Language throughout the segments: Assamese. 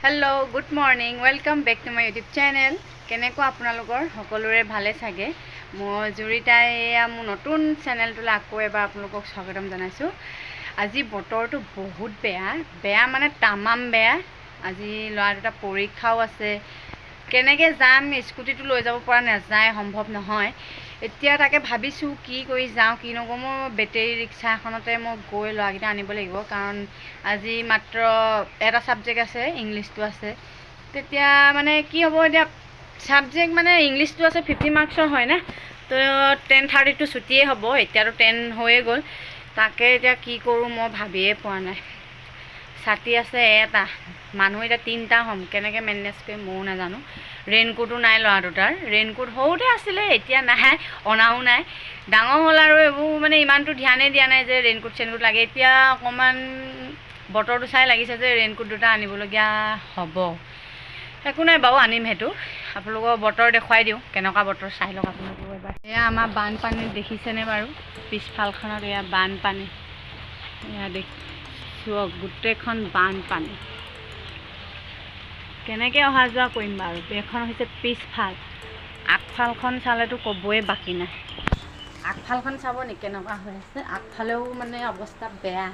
Hello good morning welcome back to my YouTube channel केनेको आपनालोकर सकलोरे भाले सागे মই জুৰিতাই এয়া মোৰ নতুন চেনেলটোলৈ আকৌ এবাৰ আপোনালোকক স্বাগতম জনাইছোঁ। আজি বতৰটো বহুত বেয়া মানে তামাম বেয়া। আজি ল'ৰা দুটা পৰীক্ষাও আছে, কেনেকৈ যাম, স্কুটিটো লৈ যাব পৰা নাযায়, সম্ভৱ নহয়। এতিয়া তাকে ভাবিছোঁ কি কৰি যাওঁ কি নকৰোঁ। মই বেটেৰী ৰিক্সা এখনতে মই গৈ ল'ৰাকেইটা আনিব লাগিব, কাৰণ আজি মাত্ৰ এটা ছাবজেক্ট আছে, ইংলিছটো আছে। তেতিয়া মানে কি হ'ব, এতিয়া ছাবজেক্ট মানে ইংলিছটো আছে 50 মাৰ্কছৰ হয় না, তো 10:30 ছুটিয়ে হ'ব। এতিয়াতো 10 হৈয়ে গ'ল, তাকে এতিয়া কি কৰোঁ মই ভাবিয়ে পোৱা নাই। ছাতি আছে এটা, মানুহ এতিয়া 3টা হ'ম, কেনেকৈ মেনেজ কৰিম ময়ো নাজানো। ৰেইনকোটো নাই ল'ৰা দুটাৰ, ৰেইনকোট সৰুতে আছিলে এতিয়া নাই, অনাও নাই। ডাঙৰ হ'ল আৰু এইবোৰ মানে ইমানটো ধ্যানেই দিয়া নাই যে ৰেইনকোট চেইনকোট লাগে। এতিয়া অকণমান বতৰটো চাই লাগিছে যে ৰেইনকোট দুটা আনিবলগীয়া হ'ব। একো নাই বাৰু, আনিম। সেইটো আপোনালোকক বতৰ দেখুৱাই দিওঁ, কেনেকুৱা বতৰ চাই লওক আপোনালোকেও এবাৰ। এয়া আমাৰ বানপানী দেখিছেনে বাৰু, পিছফালখনত এয়া বানপানী, এয়া দেখিছোঁ গোটেইখন বানপানী। কেনেকৈ অহা যোৱা কৰিম বাৰু। এইখন হৈছে পিছফাল, আগফালখন চালেতো ক'বই বাকী নাই। আগফালখন চাব নেকি কেনেকুৱা হৈ আছে, আগফালেও মানে অৱস্থা বেয়া।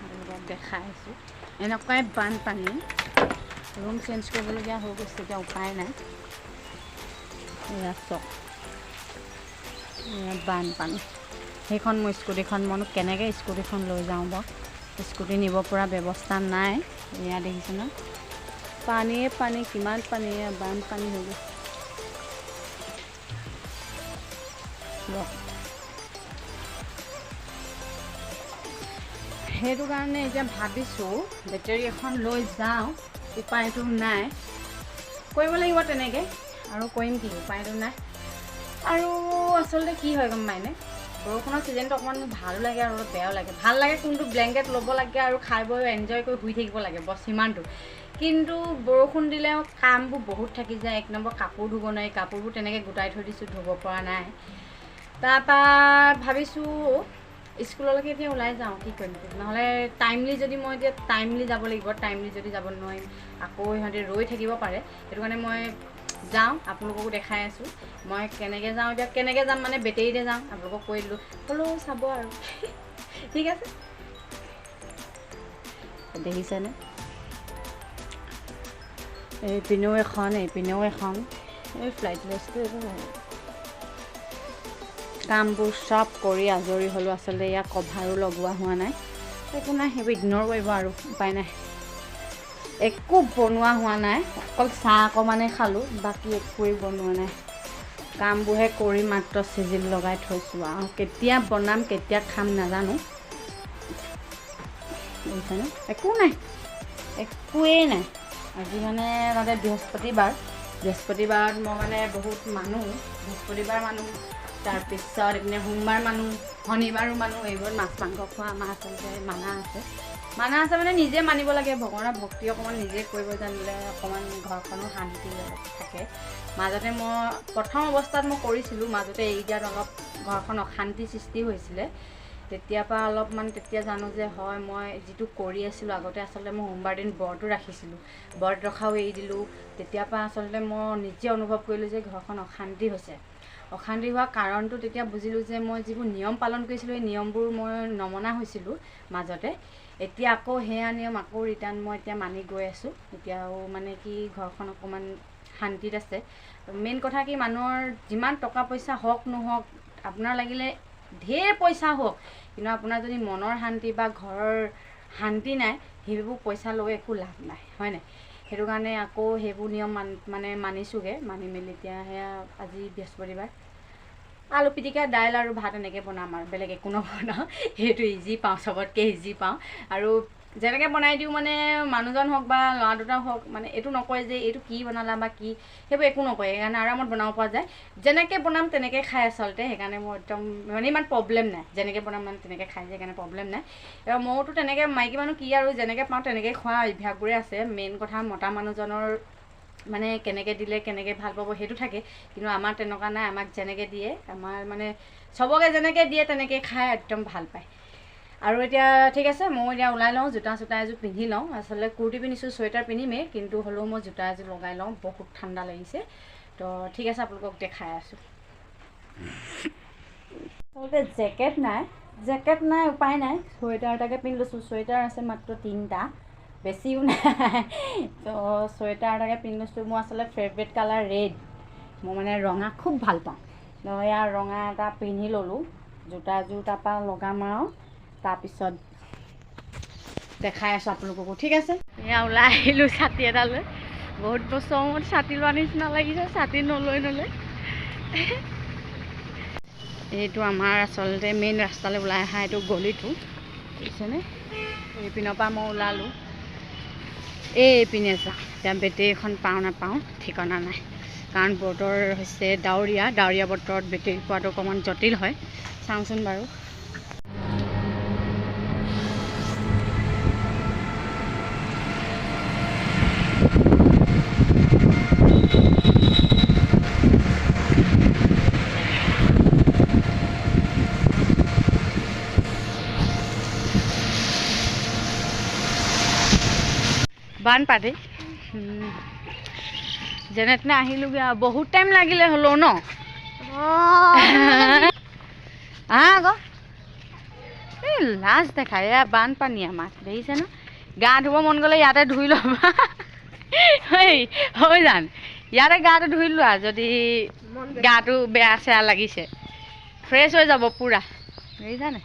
আপোনালোকক দেখাই আছোঁ, এনেকুৱাই বানপানী। ৰুম চেঞ্জ কৰিবলগীয়া হৈ গৈছে, এতিয়া উপায় নাই। এয়া চক, এয়া বানপানী। সেইখন মোৰ স্কুটিখন, মইনো কেনেকৈ স্কুটিখন লৈ যাওঁ বাৰু, স্কুটি নিব পৰা ব্যৱস্থা নাই। এয়া দেখিছে ন, পানীয়ে পানী, কিমান পানী, এয়া বানপানী হৈ গৈছে। সেইটো কাৰণে এতিয়া ভাবিছোঁ বেটেৰী এখন লৈ যাওঁ, উপায়টো নাই, কৰিব লাগিব তেনেকৈ। আৰু কৰিম কি, উপায়টো নাই। আৰু আচলতে কি হয় গম পায়নে, বৰষুণৰ ছিজনটো অকণমান মোৰ ভালো লাগে আৰু অলপ বেয়াও লাগে। ভাল লাগে কোনটো, ব্লেংকেট ল'ব লাগে আৰু খাই বৈ এনজয় কৰি শুই থাকিব লাগে, বছ সিমানটো। কিন্তু বৰষুণ দিলেও কামবোৰ বহুত থাকি যায়। 1 নম্বৰ কাপোৰ ধুব নোৱাৰি, কাপোৰবোৰ তেনেকৈ গোটাই থৈ দিছোঁ, ধুব পৰা নাই। তাৰপৰা ভাবিছোঁ স্কুললৈকে এতিয়া ওলাই যাওঁ, কি কৰিম। নহ'লে টাইমলি যদি মই এতিয়া টাইমলি যাব লাগিব, টাইমলি যদি যাব নোৱাৰিম আকৌ সিহঁতে ৰৈ থাকিব পাৰে। সেইটো কাৰণে মই যাওঁ, আপোনালোককো দেখাই আছোঁ মই কেনেকৈ যাওঁ। এতিয়া কেনেকৈ যাম মানে বেটেৰীতে যাওঁ, আপোনালোকক কৈ দিলোঁ, হ'লেও চাব আৰু ঠিক আছে। দেখিছেনে, এইপিনেও এখন, এইপিনেও এখন, এই ফ্লাইট লেছটো কামবোৰ চব কৰি আজৰি হ'লোঁ। আচলতে ইয়াক কভাৰো লগোৱা হোৱা নাই, একো নাই, সেইবোৰ ইগন'ৰ কৰিব আৰু উপায় নাই। একো বনোৱা হোৱা নাই, অকল চাহ অকণমানে খালোঁ, বাকী একোৱেই বনোৱা নাই। কামবোৰহে কৰি মাত্ৰ চিজিল লগাই থৈছোঁ আৰু কেতিয়া বনাম কেতিয়া খাম নাজানো। বুজিছেনে, একো নাই, একোৱেই নাই। আজি মানে তাতে বৃহস্পতিবাৰত মই মানে বহুত মানুহ, বৃহস্পতিবাৰ মানুহ, তাৰপিছত এইপিনে সোমবাৰ মানুহ, শনিবাৰো মানুহ। এইবোৰ মাছ মাংস খোৱা আমাৰ আচলতে মানা আছে মানে নিজে মানিব লাগে। ভগৱানৰ ভক্তি অকণমান নিজে কৰিব জানিলে অকণমান ঘৰখনো শান্তি থাকে। মাজতে মই প্ৰথম অৱস্থাত মই কৰিছিলোঁ, মাজতে এৰি দিয়াত অলপ ঘৰখন অশান্তি সৃষ্টি হৈছিলে। তেতিয়াৰ পৰা অলপমান তেতিয়া জানো যে হয়, মই যিটো কৰি আছিলোঁ আগতে, আচলতে মই সোমবাৰ দিন ব্ৰতো ৰাখিছিলোঁ, ব্ৰত ৰখাও এৰি দিলোঁ। তেতিয়াৰ পৰা আচলতে মই নিজে অনুভৱ কৰিলোঁ যে ঘৰখন অশান্তি হৈছে। অশান্তি হোৱা কাৰণটো তেতিয়া বুজিলোঁ যে মই যিবোৰ নিয়ম পালন কৰিছিলোঁ, সেই নিয়মবোৰ মই নমনা হৈছিলোঁ মাজতে। এতিয়া আকৌ সেয়া নিয়ম আকৌ ৰিটাৰ্ণ মই এতিয়া মানি গৈ আছোঁ। এতিয়াও মানে কি ঘৰখন অকণমান শান্তিত আছে। মেইন কথা কি, মানুহৰ যিমান টকা পইচা হওক নহওক, আপোনাৰ লাগিলে ঢেৰ পইচা হওক, কিন্তু আপোনাৰ যদি মনৰ শান্তি বা ঘৰৰ শান্তি নাই, সেইবোৰ পইচা লৈ একো লাভ নাই, হয় নাই। সেইটো কাৰণে আকৌ সেইবোৰ নিয়ম মানে মানিছোঁগৈ। মানি মেলি এতিয়া সেয়া আজি বৃহস্পতিবাৰ, আলু পিটিকা, দাইল আৰু ভাত এনেকৈ বনাম আৰু বেলেগ একো নবনাওঁ। সেইটো ইজি পাওঁ, চবতকৈ ইজি পাওঁ। আৰু যেনেকৈ বনাই দিওঁ মানে মানুহজন হওক বা ল'ৰা দুটা হওক, মানে এইটো নকয় যে এইটো কি বনালা বা কি, সেইবোৰ একো নকয়। সেইকাৰণে আৰামত বনাব পৰা যায়। যেনেকৈ বনাম তেনেকৈ খাই আচলতে, সেইকাৰণে মোৰ একদম মানে ইমান প্ৰব্লেম নাই। যেনেকৈ বনাম মানে তেনেকৈ খাই যায়, সেইকাৰণে প্ৰব্লেম নাই। এবাৰ মইতো তেনেকৈ মাইকী মানুহ কি আৰু যেনেকৈ পাওঁ তেনেকৈ খোৱা অভ্যাসবোৰে আছে। মেইন কথা মতা মানুহজনৰ মানে কেনেকৈ দিলে কেনেকৈ ভাল পাব সেইটো থাকে, কিন্তু আমাৰ তেনেকুৱা নাই। আমাক যেনেকৈ দিয়ে, আমাৰ মানে চবকে যেনেকৈ দিয়ে তেনেকৈ খাই একদম ভাল পায়। আৰু এতিয়া ঠিক আছে মই এতিয়া ওলাই লওঁ জোতা চোতা এযোৰ পিন্ধি লওঁ আচলতে কুৰ্তি পিন্ধিছোঁ চুৱেটাৰ পিন্ধিমেই কিন্তু হ'লেও মই জোতা এযোৰ লগাই লওঁ বহুত ঠাণ্ডা লাগিছে তো ঠিক আছে আপোনালোকক দেখাই আছোঁ আচলতে জেকেট নাই উপায় নাই চুৱেটাৰ এটাকে পিন্ধি লৈছোঁ চুৱেটাৰ আছে মাত্ৰ 3টা বেছিও নাই তো চুৱেটাৰ এটাকে পিন্ধি লৈছোঁ মোৰ আচলতে ফেভৰেট কালাৰ ৰেড মই মানে ৰঙা খুব ভাল পাওঁ তো এয়া ৰঙা এটা পিন্ধি ল'লোঁ জোতা এযোৰ তাৰপৰা লগাম আৰু তাৰপিছত দেখাই আছোঁ আপোনালোককো ঠিক আছে এয়া ওলাই আহিলোঁ ছাতি এটা লৈ বহুত বছৰ মূৰত ছাতি লোৱা নিচিনা লাগিছে ছাতি নলৈ এইটো আমাৰ আচলতে মেইন ৰাস্তালৈ ওলাই অহা এইটো গলিটো বুজিছেনে এইপিনৰ পৰা মই ওলালোঁ এইপিনে যাওঁ এতিয়া বেটেৰী এখন পাওঁ নাপাওঁ ঠিকনা নাই কাৰণ বতৰ হৈছে ডাৱৰীয়া বতৰত বেটেৰী পোৱাটো অকণমান জটিল হয় চাওঁচোন বাৰু বানপানী যেনে তেনে আহিলোগৈ আৰু বহুত টাইম লাগিলে হ'লেও ন আকৌ এই লাজ দেখাই এয়া বানপানী আমাক দেখিছে ন গা ধুব মন গ'লে ইয়াতে ধুই ল'বা হৈ যান ইয়াতে গাটো ধুই লোৱা যদি গাটো বেয়া চেয়া লাগিছে ফ্ৰেছ হৈ যাব পুৰা দেখিছানে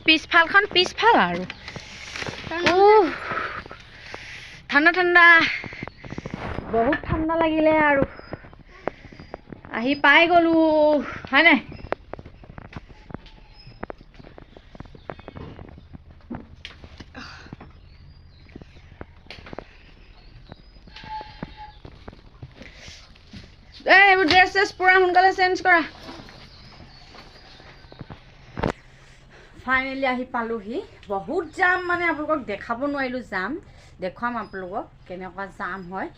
পিছফালখন পিছফাল আৰু ঠাণ্ডা বহুত ঠাণ্ডা লাগিলে আৰু আহি পাই গ'লোঁ হয় নাই এইবোৰ ড্ৰেছ পুৰা সোনকালে চেঞ্জ কৰা ফাইনেলি আহি পালোহি বহুত জাম মানে আপোনালোকক দেখাব নোৱাৰিলোঁ জাম দেখুৱাম আপোনালোকক কেনেকুৱা জাম হয়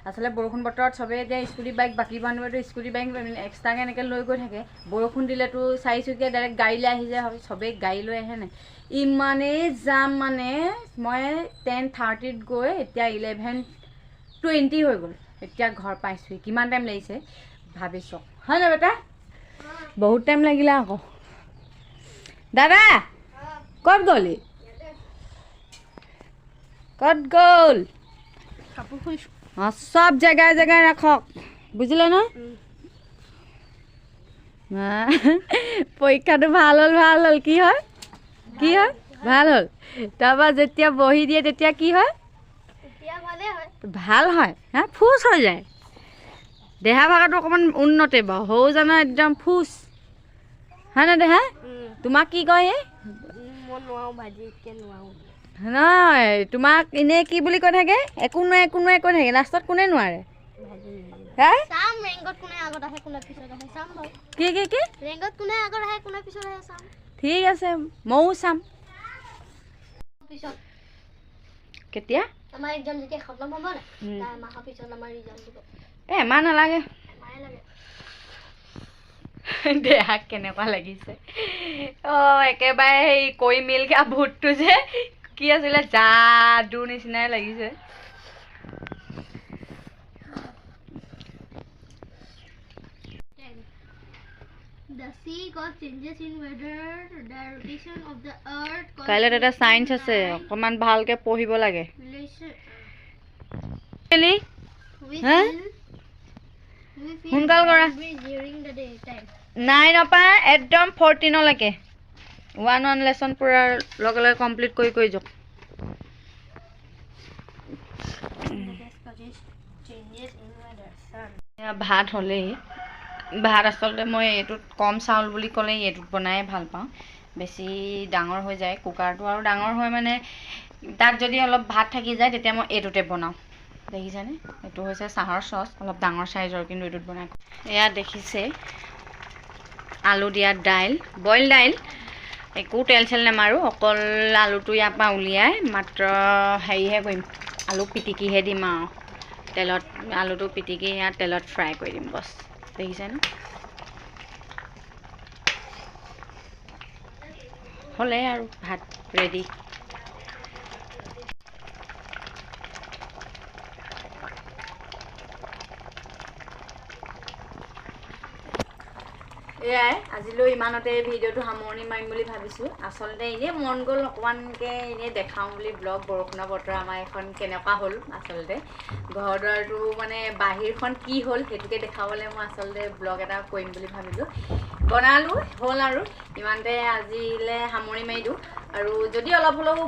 আচলতে বৰষুণ বতৰত চবেই এতিয়া স্কুটি বাইক বাকী মানুহবোৰেতো স্কুটি বাইক এক্সট্ৰাকৈ এনেকৈ লৈ গৈ থাকে বৰষুণ দিলেতো চাৰিচকীয়া ডাইৰেক্ট গাড়ীলৈ আহি যায় চবেই গাড়ী লৈ আহে নাই ইমানেই জাম মানে মই 10:30ত গৈ এতিয়া 11:20 হৈ গ'ল এতিয়া ঘৰ পাইছোঁহি কিমান টাইম লাগিছে ভাবি চাওক হয় নাই বেটা বহুত টাইম লাগিলে আকৌ দাদা ক'ত গ'লি ক'ত গ'ল সব জেগাই জেগাই ৰাখক বুজিলে ন পৰীক্ষাটো ভাল হ'ল কি হয় ভাল হ'ল তাৰপৰা যেতিয়া বহি দিয়ে তেতিয়া কি হয় ভাল হয় হা ফুচ হৈ যায় দেহা ভাগটো অকণমান উন্নতি বাৰু সৌ জানো একদম ফুচ হয় না দেহা তোমাক কি কয় নহয় তোমাক এনেই কি বুলি কৈ থাকে একো নোৱাৰে কৈ থাকে লাষ্টত কোনে নোৱাৰে ঠিক আছে ময়ো চাম কেতিয়া এমাহ নালাগে দেহাক কেনেকুৱা লাগিছে একেবাৰে সেই কৈ মিলকা ভূতটো যে কি আছিলে যাদু নিচিনাই লাগিছে কাইলৈ এটা সায়েন্স আছে অকমান ভালকে পঢ়িব লাগে সোনকাল কৰা 9 পৰা একদম 14 লৈকে 1 লেসন পুৰা লগে লগে কমপ্লিট কৰি যাওক ভাত হ'লেই ভাত আচলতে মই এইটোত কম চাউল বুলি ক'লে এইটোত বনাই ভাল পাওঁ বেছি ডাঙৰ হৈ যায় কুকাৰটো আৰু ডাঙৰ হয় মানে তাত যদি অলপ ভাত থাকি যায় তেতিয়া মই এইটোতে বনাওঁ দেখিছেনে এইটো হৈছে চাহৰ চচ অলপ ডাঙৰ সাইজৰ কিন্তু এইটোত বনাই এয়া দেখিছে আলু দিয়া দাইল বইল দাইল একো তেল চেল নামাৰো অকল আলুটো ইয়াৰ পৰা উলিয়াই মাত্ৰ হেৰিহে কৰিম আলু পিটিকিহে দিম আৰু তেলত আলুটো পিটিকি ইয়াত তেলত ফ্ৰাই কৰি দিম বছ দেখিছেনে হ'লে আৰু ভাত ৰেডি। এয়াই আজিলৈ ইমানতে ভিডিঅ'টো সামৰণি মাৰিম বুলি ভাবিছোঁ। আচলতে এনেই মন গ'ল অকণমানকৈ এনেই দেখাওঁ বুলি ব্লগ বৰষুণৰ বতৰ আমাৰ এখন কেনেকুৱা হ'ল। আচলতে ঘৰ দুৱাৰটো মানে বাহিৰখন কি হ'ল সেইটোকে দেখাবলৈ মই আচলতে ব্লগ এটা কৰিম বুলি ভাবিলোঁ। বনালোঁ হ'ল আৰু ইমানতে আজিলৈ সামৰণি মাৰি দিওঁ। আৰু যদি অলপ হ'লেও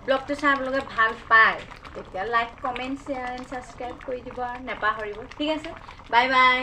ব্লগটো চাই আপোনালোকে ভাল পায় তেতিয়া like comment share and subscribe কৰি দিব আৰু নেপাহৰিব। ঠিক আছে, বাই বাই।